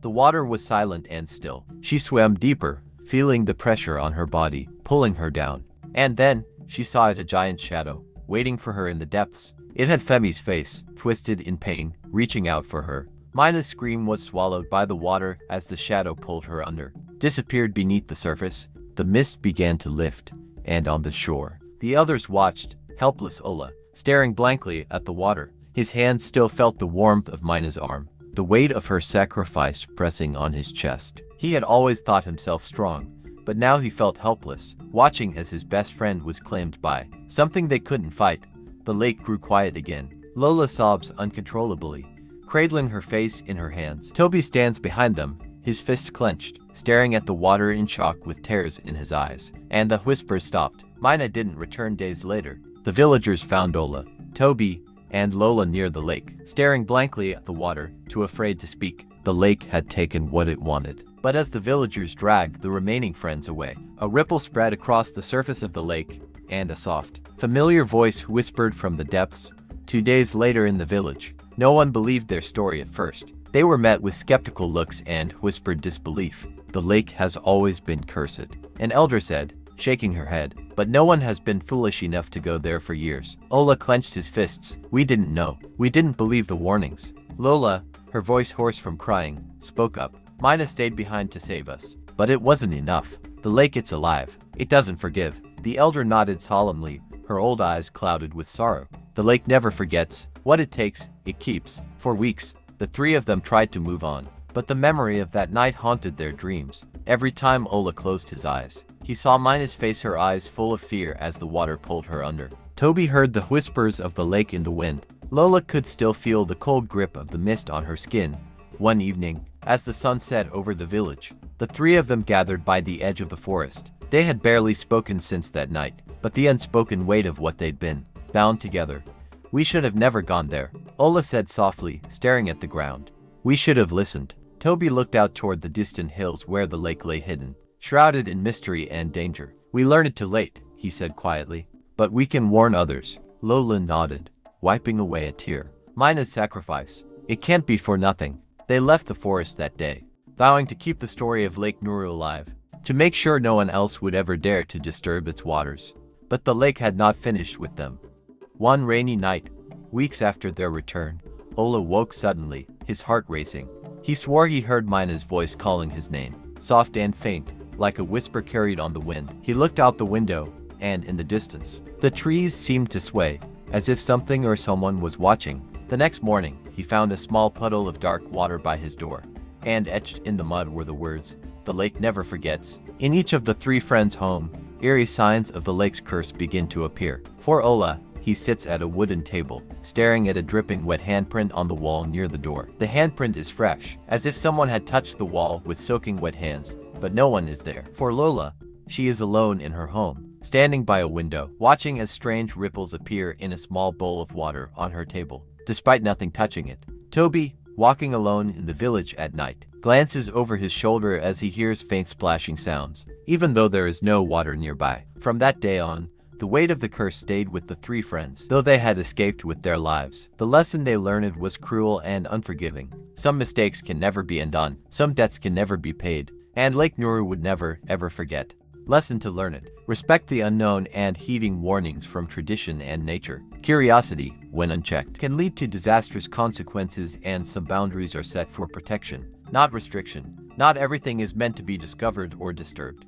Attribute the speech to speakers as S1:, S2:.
S1: The water was silent and still. She swam deeper, feeling the pressure on her body, pulling her down. And then, she saw a giant shadow, waiting for her in the depths. It had Femi's face, twisted in pain, reaching out for her. Mina's scream was swallowed by the water as the shadow pulled her under. Disappeared beneath the surface. The mist began to lift, and on the shore, the others watched, helpless Ola, staring blankly at the water. His hand still felt the warmth of Mina's arm, the weight of her sacrifice pressing on his chest. He had always thought himself strong, but now he felt helpless, watching as his best friend was claimed by something they couldn't fight. The lake grew quiet again. Lola sobs uncontrollably, cradling her face in her hands. Toby stands behind them, his fists clenched, staring at the water in shock with tears in his eyes. And the whispers stopped. Mina didn't return days later. The villagers found Ola, Toby, and Lola near the lake, staring blankly at the water, too afraid to speak. The lake had taken what it wanted. But as the villagers dragged the remaining friends away, a ripple spread across the surface of the lake, and a soft, familiar voice whispered from the depths. 2 days later in the village, no one believed their story at first. They were met with skeptical looks and whispered disbelief. The lake has always been cursed, an elder said, shaking her head, but no one has been foolish enough to go there for years. Ola clenched his fists. We didn't know. We didn't believe the warnings. Lola, her voice hoarse from crying, spoke up. Mina stayed behind to save us. But it wasn't enough. The lake, it's alive. It doesn't forgive. The elder nodded solemnly, her old eyes clouded with sorrow. The lake never forgets. What it takes, it keeps. For weeks, the three of them tried to move on, but the memory of that night haunted their dreams. Every time Ola closed his eyes, he saw Mina's face, her eyes full of fear as the water pulled her under. Toby heard the whispers of the lake in the wind. Lola could still feel the cold grip of the mist on her skin. One evening, as the sun set over the village, the three of them gathered by the edge of the forest. They had barely spoken since that night, but the unspoken weight of what they'd been, bound together. We should have never gone there, Ola said softly, staring at the ground. We should have listened. Toby looked out toward the distant hills where the lake lay hidden, shrouded in mystery and danger. We learned it too late, he said quietly, but we can warn others. Lola nodded, wiping away a tear. Mina's sacrifice. It can't be for nothing. They left the forest that day, vowing to keep the story of Lake Nuru alive, to make sure no one else would ever dare to disturb its waters. But the lake had not finished with them. One rainy night, weeks after their return, Ola woke suddenly, his heart racing. He swore he heard Mina's voice calling his name, soft and faint, like a whisper carried on the wind. He looked out the window, and in the distance, the trees seemed to sway, as if something or someone was watching. The next morning, he found a small puddle of dark water by his door, and etched in the mud were the words, "The lake never forgets." In each of the three friends' home, eerie signs of the lake's curse begin to appear. For Ola, he sits at a wooden table, staring at a dripping wet handprint on the wall near the door. The handprint is fresh, as if someone had touched the wall with soaking wet hands, but no one is there. For Lola, she is alone in her home, standing by a window, watching as strange ripples appear in a small bowl of water on her table, despite nothing touching it. Toby, walking alone in the village at night, glances over his shoulder as he hears faint splashing sounds, even though there is no water nearby. From that day on, the weight of the curse stayed with the three friends, though they had escaped with their lives. The lesson they learned was cruel and unforgiving. Some mistakes can never be undone, some debts can never be paid, and Lake Nuru would never, ever forget. Lesson to learn it. Respect the unknown and heeding warnings from tradition and nature. Curiosity, when unchecked, can lead to disastrous consequences, and some boundaries are set for protection, not restriction. Not everything is meant to be discovered or disturbed.